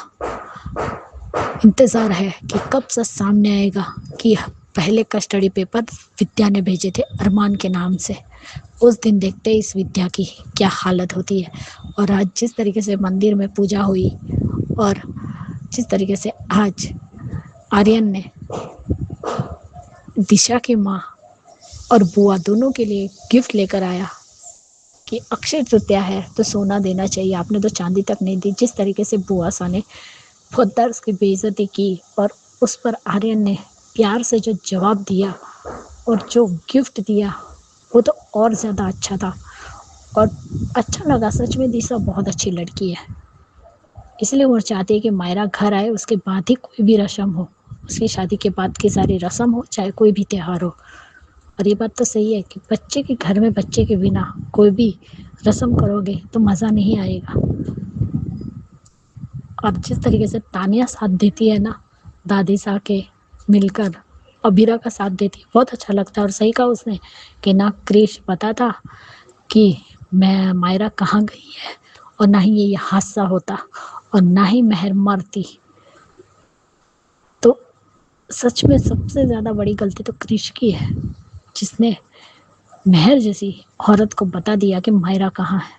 S4: इंतज़ार है कि कब सच सामने आएगा कि पहले कस्टडी पेपर विद्या ने भेजे थे अरमान के नाम से। उस दिन देखते हैं इस विद्या की क्या हालत होती है। और आज जिस तरीके से मंदिर में पूजा हुई और जिस तरीके से आज आर्यन ने दिशा की माँ और बुआ दोनों के लिए गिफ्ट लेकर आया कि अक्षय तृतीया है तो सोना देना चाहिए, आपने तो चांदी तक नहीं दी। जिस तरीके से बुआ सा ने फौजदार की बेइज्जती की और उस पर आर्यन ने प्यार से जो जवाब दिया और जो गिफ्ट दिया, वो तो और ज़्यादा अच्छा था और अच्छा लगा। सच में दिशा बहुत अच्छी लड़की है, इसलिए वो चाहती है कि मायरा घर आए, उसके बाद ही कोई भी रस्म हो, उसकी शादी के बाद की सारी रस्म हो, चाहे कोई भी त्यौहार हो। और ये बात तो सही है कि बच्चे के घर में बच्चे के बिना कोई भी रस्म करोगे तो मज़ा नहीं आएगा। और जिस तरीके से तानिया साथ देती है ना, दादी सा के मिलकर अबीरा का साथ देती है, बहुत अच्छा लगता है। और सही कहा उसने कि ना क्रिश पता था कि मैं मायरा कहाँ गई है, और ना ही ये हादसा होता और ना ही मेहर मरती। तो सच में सबसे ज़्यादा बड़ी गलती तो क्रिश की है, जिसने मेहर जैसी औरत को बता दिया कि मायरा कहाँ है।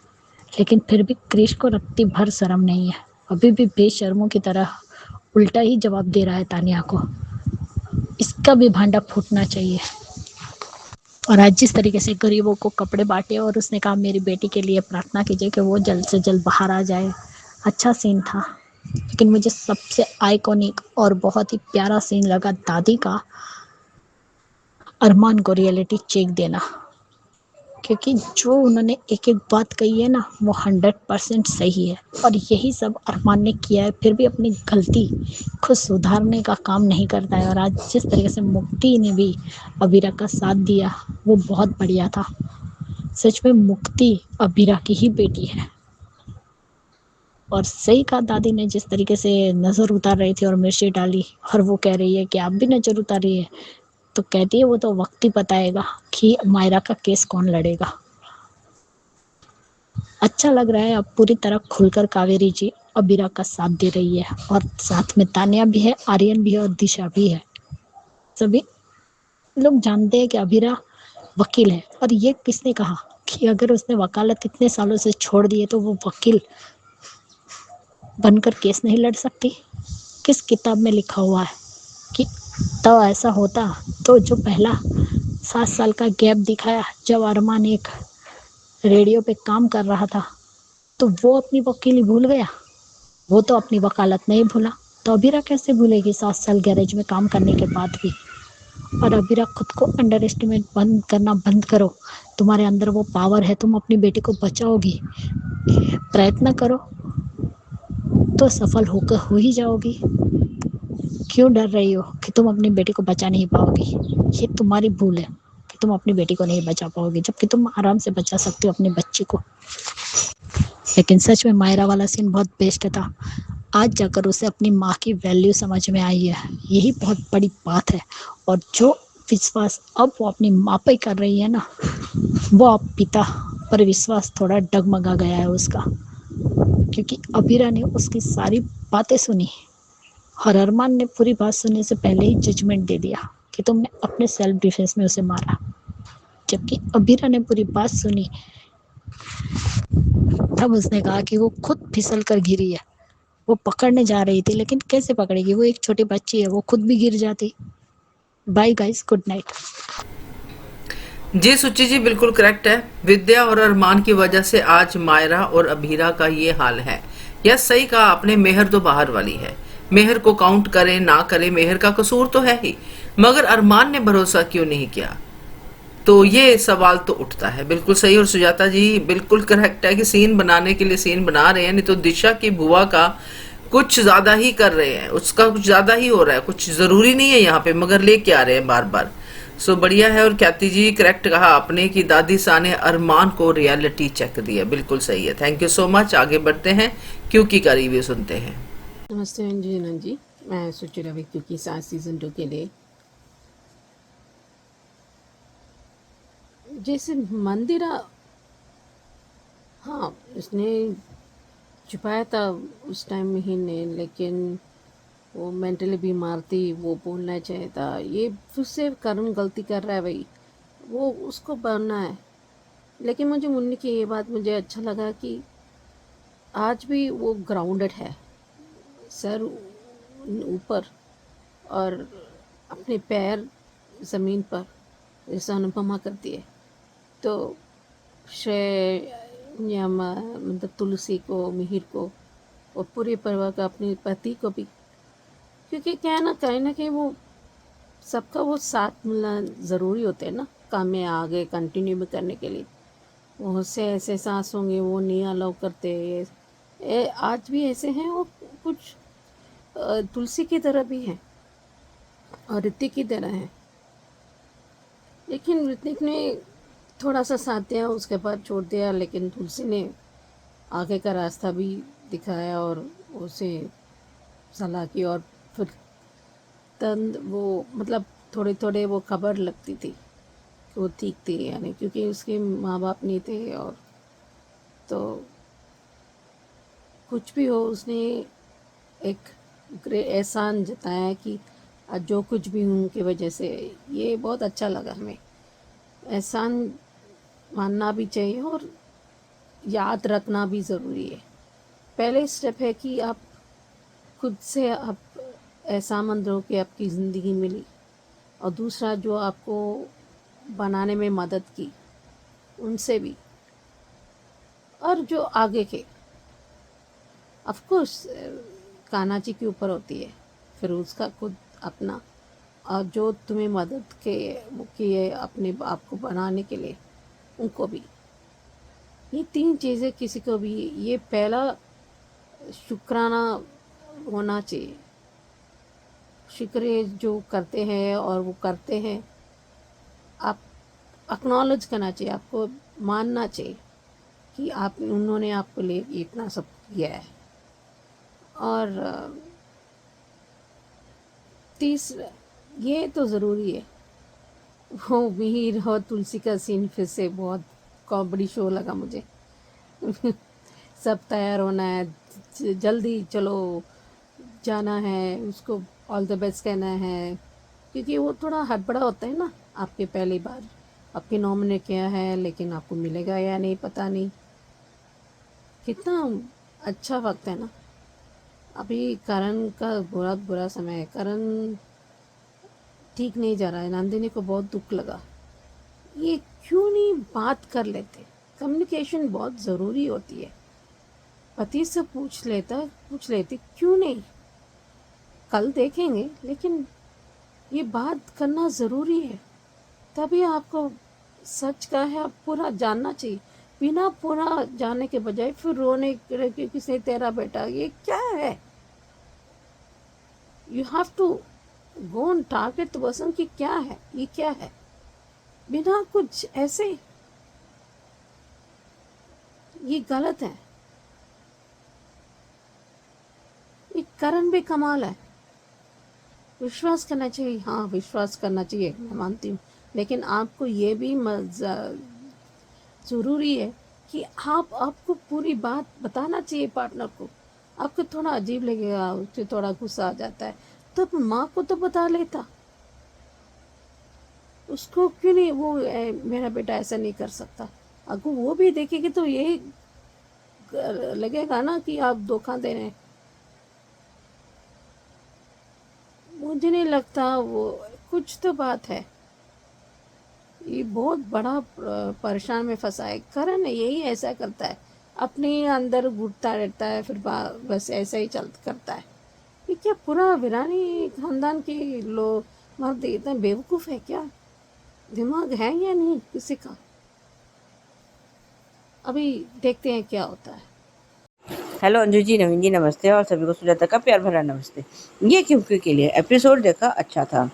S4: लेकिन फिर भी क्रिश को रत्ती भर शर्म नहीं है, अभी भी बेशर्मों की तरह उल्टा ही जवाब दे रहा है तानिया को। इसका भी भांडा फूटना चाहिए। और आज जिस तरीके से गरीबों को कपड़े बांटे और उसने कहा मेरी बेटी के लिए प्रार्थना कीजिए कि वो जल्द से जल्द बाहर आ जाए, अच्छा सीन था। लेकिन मुझे सबसे आइकॉनिक और बहुत ही प्यारा सीन लगा दादी का अरमान को रियलिटी चेक देना, क्योंकि जो उन्होंने एक एक बात कही है ना, वो 100% सही है। और यही सब अरमान ने किया है, फिर भी अपनी गलती खुद सुधारने का काम नहीं करता है। और आज जिस तरीके से मुक्ति ने भी अबीरा का साथ दिया, वो बहुत बढ़िया था। सच में मुक्ति अबीरा की ही बेटी है और सही कहा दादी ने, जिस तरीके से नज़र उतार रही थी और मिर्ची डाली, और वो कह रही है कि आप भी नज़र उतारी है, तो कहती है वो तो वक्त ही बताएगा कि मायरा का केस कौन लड़ेगा। अच्छा लग रहा है अब पूरी तरह खुलकर कावेरी जी अबीरा का साथ दे रही है, और साथ में तान्या भी है, आर्यन भी है और दिशा भी है। सभी लोग जानते हैं कि अबीरा वकील है, और ये किसने कहा कि अगर उसने वकालत इतने सालों से छोड़ दी है तो वो वकील बनकर केस नहीं लड़ सकती। किस किताब में लिखा हुआ है कि तो ऐसा होता तो जो पहला 7 साल का गैप दिखाया जब अरमान एक रेडियो पे काम कर रहा था, तो वो अपनी वकीली भूल गया, वो तो अपनी वकालत नहीं भूला, तो अबीरा कैसे भूलेगी 7 साल गैरेज में काम करने के बाद भी। और अबीरा, खुद को अंडर एस्टिमेट बंद करना बंद करो, तुम्हारे अंदर वो पावर है, तुम अपनी बेटी को बचाओगी, प्रयत्न करो तो सफल होकर हो ही जाओगी। क्यों डर रही हो कि तुम अपनी बेटी को बचा नहीं पाओगी? ये तुम्हारी भूल है कि तुम अपनी बेटी को नहीं बचा पाओगी, जबकि तुम आराम से बचा सकती हो अपने बच्चे को। लेकिन सच में मायरा वाला सीन बहुत बेस्ट था। आज जाकर उसे अपनी माँ की वैल्यू समझ में आई है, यही बहुत बड़ी बात है। और जो विश्वास अब वो अपनी माँ पे कर रही है ना, वो अब पिता पर विश्वास थोड़ा डगमगा गया है उसका, क्योंकि अबीरा ने उसकी सारी बातें सुनी और अरमान ने पूरी बात सुनने से पहले ही जजमेंट दे दिया कि तुमने अपने सेल्फ डिफेंस में उसे मारा। जबकि अबीरा ने पूरी बात सुनी, तब उसने कहा कि वो खुद फिसल कर गिरी है, वो पकड़ने जा रही थी, लेकिन कैसे पकड़ेगी, वो एक छोटी बच्ची है, वो खुद भी गिर जाती। Bye guys, good night.
S1: जी सुचि जी, बिल्कुल करेक्ट है। विद्या और अरमान की वजह से आज मायरा और अभीरा का ये हाल है। यह सही कहा आपने, मेहर तो बाहर वाली है। मेहर को काउंट करें ना करें, मेहर का कसूर तो है ही, मगर अरमान ने भरोसा क्यों नहीं किया, तो ये सवाल तो उठता है। बिल्कुल सही। और सुजाता जी बिल्कुल करेक्ट है कि सीन बनाने के लिए सीन बना रहे हैं, नहीं तो दिशा की बुआ का कुछ ज्यादा ही कर रहे हैं, उसका कुछ ज्यादा ही हो रहा है, कुछ जरूरी नहीं है यहाँ पे, मगर लेके आ रहे हैं बार बार। सो बढ़िया है। और ख्याति जी करेक्ट कहा आपने कि दादी सा ने अरमान को रियलिटी चेक दिया, बिल्कुल सही है। Thank you so much. आगे बढ़ते हैं, क्योंकि का रिव्यू सुनते हैं।
S2: नमस्ते अंजना जी, मैं सुचि रवि क्योंकि सात सीज़न 2 के लिए। जैसे मंदिरा, हाँ उसने छुपाया था उस टाइम में ही ने, लेकिन वो मेंटली बीमार थी, वो बोलना चाहिए था। ये फिर से करण गलती कर रहा है भाई, वो उसको बनना है। लेकिन मुझे मुन्नी की ये बात मुझे अच्छा लगा कि आज भी वो ग्राउंडेड है, सर ऊपर और अपने पैर ज़मीन पर, जैसा अनुपमा करती है। तो श्रेया मतलब तुलसी को, मिहिर को और पूरे परिवार को, अपने पति को भी, क्योंकि क्या है ना, कहीं ना कहीं वो सबका वो साथ मिलना ज़रूरी होता है ना, काम में आगे कंटिन्यू भी करने के लिए। बहुत से ऐसे सास होंगे वो नहीं अलाउ करते, आज भी ऐसे हैं। वो कुछ तुलसी की तरह भी हैं और ऋतिक की तरह हैं, लेकिन ऋतिक ने थोड़ा सा साथ दिया, उसके बाद छोड़ दिया। लेकिन तुलसी ने आगे का रास्ता भी दिखाया और उसे सलाह की, और फिर तंद वो मतलब थोड़े थोड़े वो खबर लगती थी कि वो ठीक थी, यानी क्योंकि उसके माँ बाप नहीं थे। और तो कुछ भी हो, उसने एक एहसान जताया कि आज जो कुछ भी हूँ उनकी वजह से। ये बहुत अच्छा लगा हमें। एहसान मानना भी चाहिए और याद रखना भी ज़रूरी है। पहले स्टेप है कि आप खुद से आप एहसानमंद रहो कि आपकी ज़िंदगी मिली, और दूसरा जो आपको बनाने में मदद की उनसे भी, और जो आगे के ऑफ कोर्स कान्हा जी के ऊपर होती है, फिर उसका खुद अपना, और जो तुम्हें मदद के वो किए अपने आप को बनाने के लिए उनको भी। ये तीन चीज़ें किसी को भी, ये पहला शुक्राना होना चाहिए। शुक्र जो करते हैं और वो करते हैं, आप एक्नॉलेज करना चाहिए, आपको मानना चाहिए कि आप उन्होंने आपको लिए इतना सब किया है। और तीसरा ये तो ज़रूरी है, वो मिहिर और तुलसी का सीन फिर से बहुत कॉमेडी शो लगा मुझे। सब तैयार होना है, जल्दी चलो जाना है, उसको ऑल द बेस्ट कहना है, क्योंकि वो थोड़ा हड़बड़ा होता है ना। आपके पहली बार आपके नॉमिनेट किया है, लेकिन आपको मिलेगा या नहीं पता नहीं। कितना अच्छा वक्त है ना। अभी करण का बहुत बुरा समय है, करण ठीक नहीं जा रहा है। नंदिनी को बहुत दुख लगा। ये क्यों नहीं बात कर लेते? कम्युनिकेशन बहुत ज़रूरी होती है। पति से पूछ लेते क्यों नहीं? कल देखेंगे, लेकिन ये बात करना ज़रूरी है। तभी आपको सच का है, आप पूरा जानना चाहिए। बिना पूरा जानने के बजाय फिर रोने कि किसने तेरा बेटा, ये क्या है? You have to go on target the person कि क्या है, ये क्या है, बिना कुछ ऐसे। ये गलत है। ये करण भी कमाल है। विश्वास करना चाहिए, हाँ विश्वास करना चाहिए, मैं मानती हूँ, लेकिन आपको ये भी ज़रूरी है कि आपको पूरी बात बताना चाहिए पार्टनर को। आपको थोड़ा अजीब लगेगा, उससे थोड़ा गुस्सा आ जाता है, तब माँ को तो बता लेता। उसको क्यों नहीं, वो मेरा बेटा ऐसा नहीं कर सकता। अगर वो भी देखेगी तो यही लगेगा ना कि आप धोखा दे रहे हैं। मुझे नहीं लगता, वो कुछ तो बात है। ये बहुत बड़ा परेशान में फंसा है। करण यही ऐसा करता है, अपने अंदर घुटता रहता है, फिर बस ऐसा ही करता है। ये क्या पूरा वीरानी खानदान के लोग मर्द इतने बेवकूफ़ है क्या? दिमाग है या नहीं किसी का? अभी देखते हैं क्या होता है।
S3: हेलो अंजू जी, नवीन जी नमस्ते, और सभी को सुजाता का प्यार भरा नमस्ते। ये क्योंकि के लिए एपिसोड देखा अच्छा था।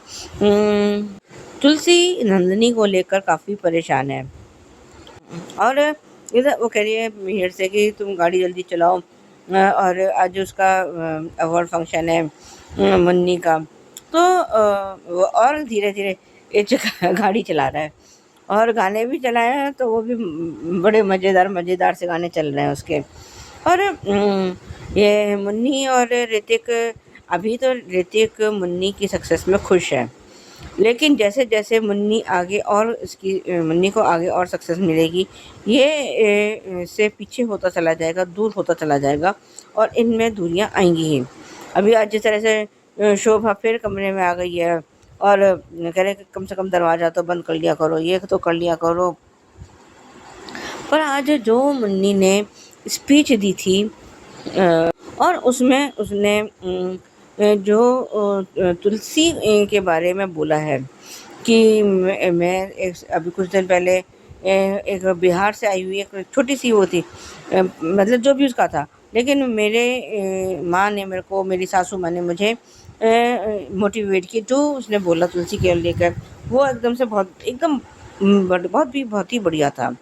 S3: तुलसी नंदिनी को लेकर काफ़ी परेशान है, और इधर वो कह रही है मिहिर से कि तुम गाड़ी जल्दी चलाओ, और आज उसका अवार्ड फंक्शन है मुन्नी का। तो वो और धीरे धीरे एक गाड़ी चला रहा है, और गाने भी चलाए हैं, तो वो भी बड़े मज़ेदार से गाने चल रहे हैं उसके। और ये मुन्नी और ऋतिक, अभी तो ऋतिक मुन्नी की सक्सेस में खुश है, लेकिन जैसे जैसे मुन्नी को आगे और सक्सेस मिलेगी, ये से पीछे होता चला जाएगा, दूर होता चला जाएगा, और इनमें दूरियां आएंगी ही। अभी आज जिस तरह से शोभा फिर कमरे में आ गई है, और कह रहे कम से कम दरवाज़ा तो बंद कर लिया करो, ये तो कर लिया करो। पर आज जो मुन्नी ने स्पीच दी थी, और उसमें उसने जो तुलसी के बारे में बोला है कि मैं अभी कुछ दिन पहले एक बिहार से आई हुई एक छोटी सी वो थी, मतलब जो भी उसका था, लेकिन मेरे माँ ने मेरे को, मेरी सासू माँ ने मुझे मोटिवेट किया। जो उसने बोला तुलसी के लेकर, वो एकदम से बहुत ही बढ़िया था।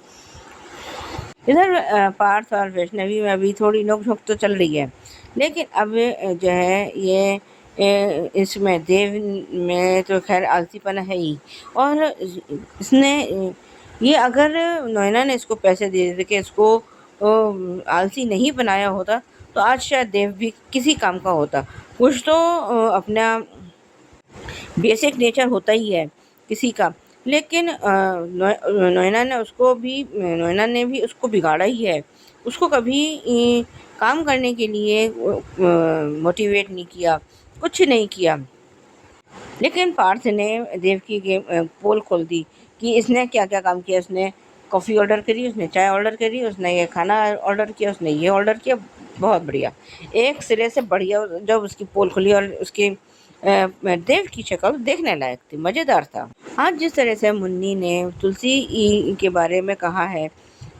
S3: इधर पार्थ और वैष्णवी में अभी थोड़ी नोक-झोंक तो चल रही है, लेकिन अब जो है ये इसमें देव में तो खैर आलसीपना है ही, और इसने ये अगर नोएना ने इसको पैसे दे देते कि इसको आलसी नहीं बनाया होता, तो आज शायद देव भी किसी काम का होता। कुछ तो अपना बेसिक नेचर होता ही है किसी का, लेकिन नोएना ने भी उसको बिगाड़ा ही है। उसको कभी काम करने के लिए मोटिवेट नहीं किया, कुछ नहीं किया। लेकिन पार्थ ने देव की पोल खोल दी कि इसने क्या क्या काम किया। उसने कॉफ़ी ऑर्डर करी, उसने चाय ऑर्डर करी, उसने ये खाना ऑर्डर किया, उसने ये ऑर्डर किया। बहुत बढ़िया, एक सिरे से बढ़िया। जब उसकी पोल खुली और उसकी देव की शक्ल देखने लायक थी, मज़ेदार था। आज जिस तरह से मुन्नी ने तुलसी के बारे में कहा है,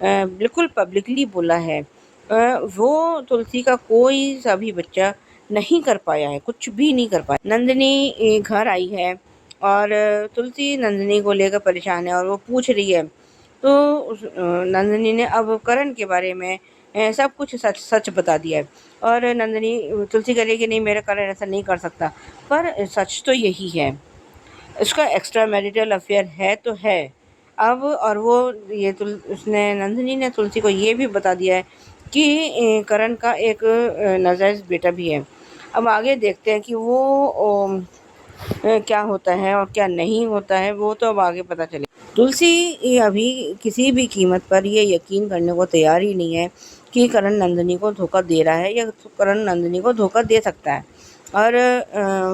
S3: बिल्कुल पब्लिकली बोला है, वो तुलसी का कोई सा भी बच्चा नहीं कर पाया है, कुछ भी नहीं कर पाया। नंदिनी घर आई है, और तुलसी नंदिनी को लेकर परेशान है, और वो पूछ रही है। तो नंदिनी ने अब करण के बारे में सब कुछ सच सच बता दिया है। और नंदिनी तुलसी कह रही है कि नहीं मेरा करण ऐसा नहीं कर सकता, पर सच तो यही है, उसका एक्स्ट्रा मैरिटल अफेयर है तो है। अब और वो ये उसने नंदिनी ने तुलसी को ये भी बता दिया है कि करण का एक नाजायज़ बेटा भी है। अब आगे देखते हैं कि वो क्या होता है और क्या नहीं होता है, वो तो अब आगे पता चले। तुलसी अभी किसी भी कीमत पर ये यकीन करने को तैयार ही नहीं है कि करण नंदिनी को धोखा दे रहा है या करण नंदिनी को धोखा दे सकता है। और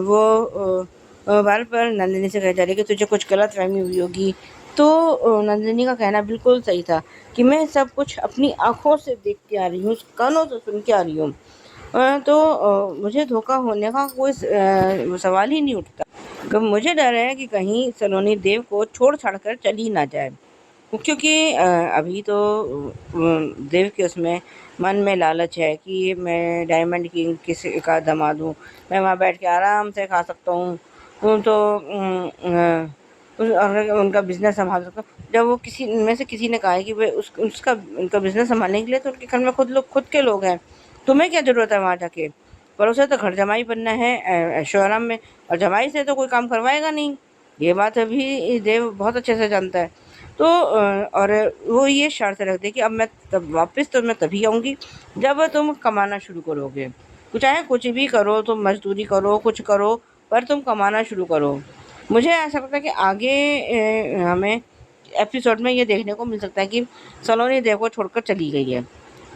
S3: वो बार बार नंदिनी से कह जा रही है कि तुझे कुछ गलतफहमी हुई होगी। तो नंदिनी का कहना बिल्कुल सही था कि मैं सब कुछ अपनी आँखों से देख के आ रही हूँ, कानों से सुन के आ रही हूँ। तो मुझे धोखा होने का कोई सवाल ही नहीं उठता। मुझे डर है कि कहीं सलोनी देव को छोड़ छाड़ कर चली ना जाए, क्योंकि अभी तो देव के उसमें मन में लालच है कि मैं डायमंड किंग किसी का दामाद हूँ, मैं वहाँ बैठ के आराम से खा सकता हूँ, तो और उनका बिजनेस संभाल सकता हूँ। जब वो किसी में से किसी ने कहा है कि वे उनका बिजनेस संभालने के लिए तो उनके घर में खुद के लोग हैं, तुम्हें क्या ज़रूरत है वहाँ जाके, पर उसे तो घर जमाई बनना है ऐशो-आराम में, और जमाई से तो कोई काम करवाएगा नहीं। ये बात अभी देव बहुत अच्छे से जानता है। तो और वो ये शर्त रखते कि अब मैं तब वापस तो मैं तभी आऊँगी जब तुम कमाना शुरू करोगे। चाहे कुछ भी करो, तुम मज़दूरी करो, कुछ करो, पर तुम कमाना शुरू करो। मुझे ऐसा लगता है कि आगे हमें एपिसोड में ये देखने को मिल सकता है कि सलोनी देव को छोड़कर चली गई है।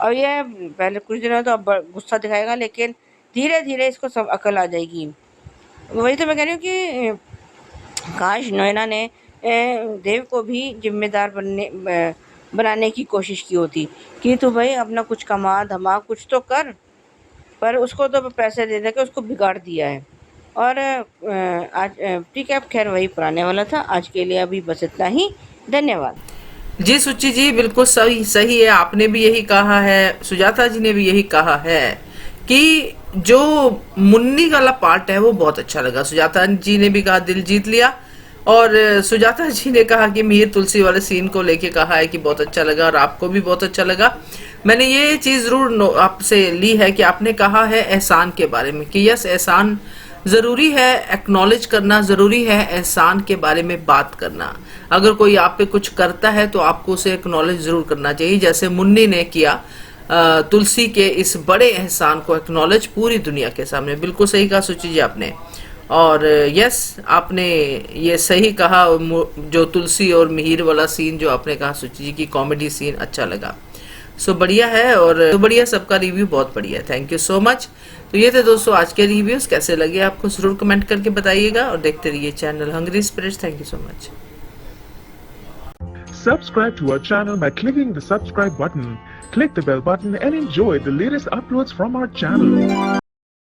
S3: और ये पहले कुछ दिनों तो अब गुस्सा दिखाएगा, लेकिन धीरे-धीरे इसको सब अकल आ जाएगी। वही तो मैं कह रही हूँ कि काश नैना ने देव को भी ज़िम्मेदार बनाने की कोशिश की होती कि तू भाई अपना कुछ कमा धमा कुछ तो कर, पर उसको तो पैसे दे के उसको बिगाड़ दिया है। और आज ठीक है, अब खैर वही पुराने वाला था। आज के लिए अभी बस इतना ही। धन्यवाद।
S1: जी सुचि जी, बिल्कुल सही सही है, आपने भी यही कहा है, सुजाता जी ने भी यही कहा है कि जो मुन्नी वाला पार्ट है वो बहुत अच्छा लगा। सुजाता जी ने भी कहा दिल जीत लिया, और सुजाता जी ने कहा कि मीर तुलसी वाले सीन को लेके कहा है कि बहुत अच्छा लगा, और आपको भी बहुत अच्छा लगा। मैंने ये चीज जरूर आपसे ली है कि आपने कहा है एहसान के बारे में कि यस, एहसान जरूरी है, एक्नॉलेज करना जरूरी है, एहसान के बारे में बात करना। अगर कोई आप पे कुछ करता है तो आपको उसे एक्नॉलेज जरूर करना चाहिए, जैसे मुन्नी ने किया तुलसी के इस बड़े एहसान को एक्नॉलेज पूरी दुनिया के सामने। बिल्कुल सही कहा सुचि जी आपने। और यस, आपने ये सही कहा, जो तुलसी और मिहिर वाला सीन जो आपने कहा सुचि जी की कॉमेडी सीन अच्छा लगा। सो बढ़िया है, और तो बढ़िया, सबका रिव्यू बहुत बढ़िया है, थैंक यू सो मच। तो ये थे दोस्तों आज के रिव्यूज, कैसे लगे आपको जरूर कमेंट करके बताइएगा, और देखते रहिए channel Hungry Spirits. Thank you so much.
S5: Subscribe to our channel by clicking the subscribe button. Click the bell button and enjoy the latest uploads from our channel.